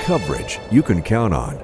coverage you can count on.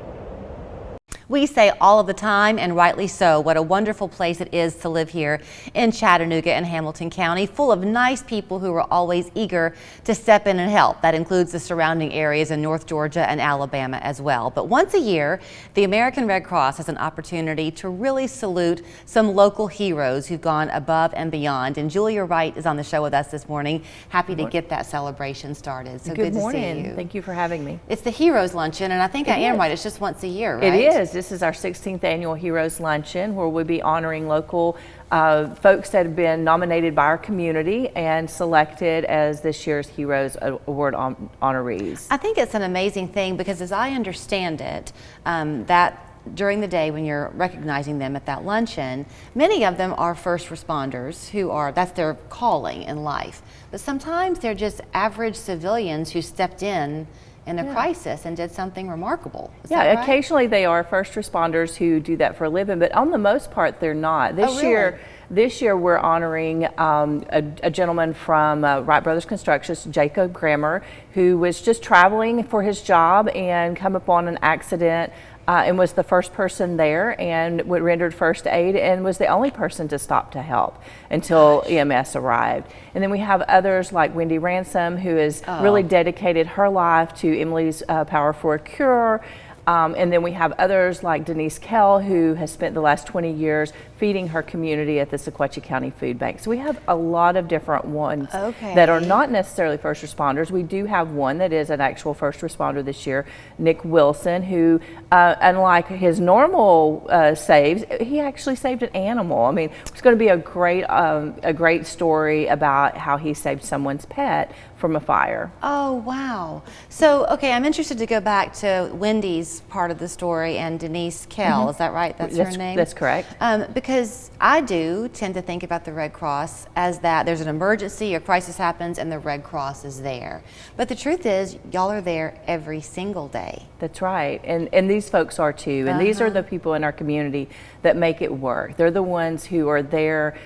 We say all of the time, and rightly so, what a wonderful place it is to live here in Chattanooga and Hamilton County, full of nice people who are always eager to step in and help. That includes the surrounding areas in North Georgia and Alabama as well. But once a year, the American Red Cross has an opportunity to really salute some local heroes who've gone above and beyond. And Julia Wright is on the show with us this morning. Happy to get that celebration started. So good to see you. Thank you for having me. It's the Heroes Luncheon, and I think I am right. It's just once a year, right? It is. This is our 16th annual Heroes Luncheon, where we'll be honoring local folks that have been nominated by our community and selected as this year's Heroes Award honorees. I think it's an amazing thing because, as I understand it, that during the day when you're recognizing them at that luncheon, many of them are first responders that's their calling in life. But sometimes they're just average civilians who stepped in a crisis and did something remarkable. Is that right? Occasionally they are first responders who do that for a living, but on the most part they're not. This year we're honoring a gentleman from Wright Brothers Construction, Jacob Grammer, who was just traveling for his job and come upon an accident and was the first person there and rendered first aid and was the only person to stop to help until EMS arrived. And then we have others like Wendy Ransom, who has really dedicated her life to Emily's Power for a Cure. And then we have others like Denise Kell, who has spent the last 20 years feeding her community at the Sequatchie County Food Bank. So we have a lot of different ones that are not necessarily first responders. We do have one that is an actual first responder this year, Nick Wilson, who unlike his normal saves, he actually saved an animal. I mean, it's going to be a great story about how he saved someone's pet from a fire. Oh, wow. So, okay, I'm interested to go back to Wendy's part of the story and Denise Kell. Is that right? That's her name? That's correct. Because I do tend to think about the Red Cross as that there's an emergency, a crisis happens, and the Red Cross is there. But the truth is, y'all are there every single day. That's right. And these folks are too. And these are the people in our community that make it work. They're the ones who are there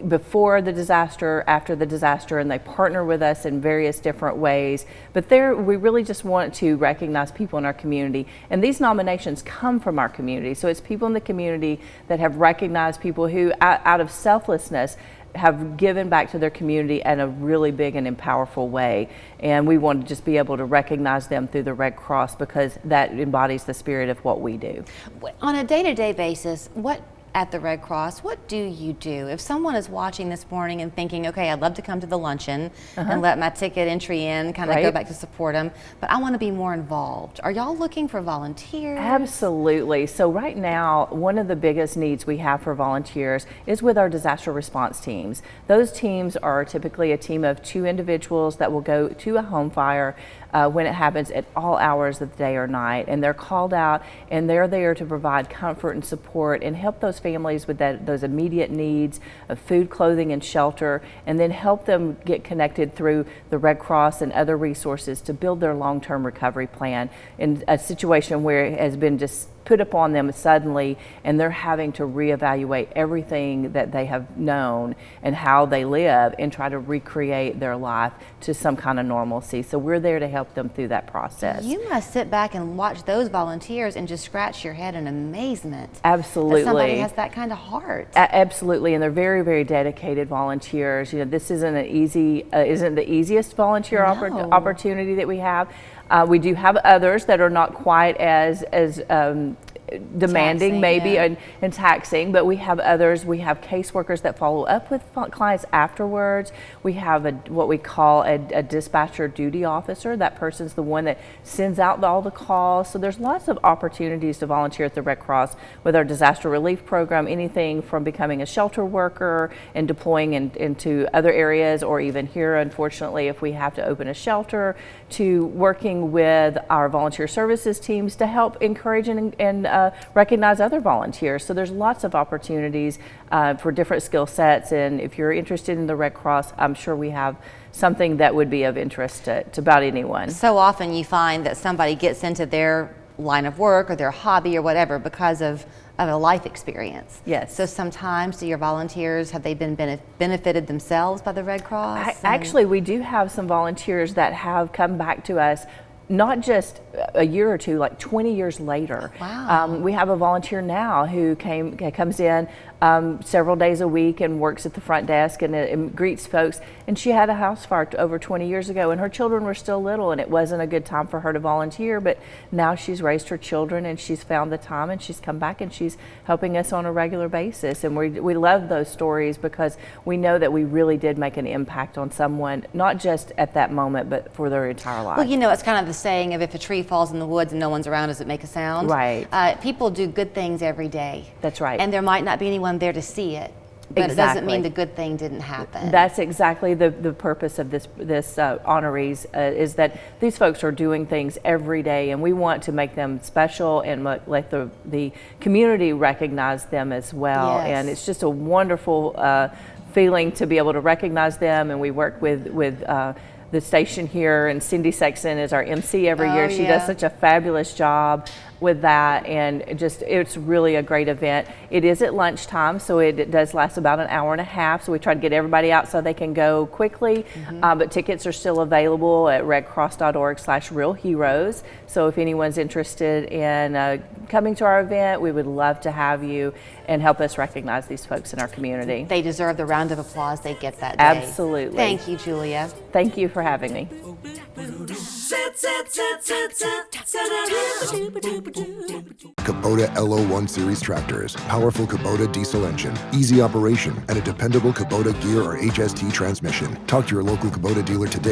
before the disaster, after the disaster, and they partner with us in various different ways. But we really just want to recognize people in our community, and these nominations come from our community. So it's people in the community that have recognized people who, out of selflessness, have given back to their community in a really big and powerful way. And we want to just be able to recognize them through the Red Cross because that embodies the spirit of what we do. On a day-to-day basis, at the Red Cross, what do you do? If someone is watching this morning and thinking, okay, I'd love to come to the luncheon and let my ticket entry in, kind of go back to support them, but I want to be more involved. Are y'all looking for volunteers? Absolutely. So right now, one of the biggest needs we have for volunteers is with our disaster response teams. Those teams are typically a team of 2 individuals that will go to a home fire when it happens at all hours of the day or night, and they're called out and they're there to provide comfort and support and help those families with those immediate needs of food, clothing, and shelter, and then help them get connected through the Red Cross and other resources to build their long-term recovery plan in a situation where it has been just put upon them suddenly and they're having to reevaluate everything that they have known and how they live and try to recreate their life to some kind of normalcy. So we're there to help them through that process. You must sit back and watch those volunteers and just scratch your head in amazement. Absolutely. That somebody has that kind of heart. Absolutely, and they're very, very dedicated volunteers. You know, this isn't isn't the easiest volunteer opportunity that we have. We do have others that are not quite as demanding and taxing, but we have others. We have caseworkers that follow up with clients afterwards. We have what we call a dispatcher duty officer. That person's the one that sends out all the calls. So there's lots of opportunities to volunteer at the Red Cross with our disaster relief program, anything from becoming a shelter worker and deploying into other areas, or even here, unfortunately, if we have to open a shelter, to working with our volunteer services teams to help encourage and recognize other volunteers. So there's lots of opportunities for different skill sets, and if you're interested in the Red Cross, I'm sure we have something that would be of interest to about anyone. So often you find that somebody gets into their line of work or their hobby or whatever because of a life experience. Yes. So sometimes do your volunteers, have they been benefited themselves by the Red Cross? Actually, we do have some volunteers that have come back to us not just a year or two, like 20 years later. Wow. We have a volunteer now who comes in several days a week and works at the front desk and greets folks. And she had a house fire over 20 years ago, and her children were still little, and it wasn't a good time for her to volunteer. But now she's raised her children, and she's found the time, and she's come back, and she's helping us on a regular basis. And we love those stories because we know that we really did make an impact on someone, not just at that moment, but for their entire life. Well, you know, it's kind of the saying of if a tree falls in the woods and no one's around, does it make a sound? Right. People do good things every day. That's right. And there might not be anyone there to see it, but it doesn't mean the good thing didn't happen. That's exactly the purpose of this honorees, is that these folks are doing things every day, and we want to make them special and let the community recognize them as well. Yes. And it's just a wonderful feeling to be able to recognize them. And we work with the station here, and Cindy Sexton is our MC every year. She does such a fabulous job with that, and it's really a great event. It is at lunchtime, so it does last about an hour and a half, so we try to get everybody out so they can go quickly. But tickets are still available at redcross.org/realheroes. So if anyone's interested in coming to our event, we would love to have you and help us recognize these folks in our community. They deserve the round of applause they get that day. Absolutely. Thank you, Julia. Thank you for having me. Kubota LO1 Series tractors, powerful Kubota diesel engine, easy operation, and a dependable Kubota gear or HST transmission. Talk to your local Kubota dealer today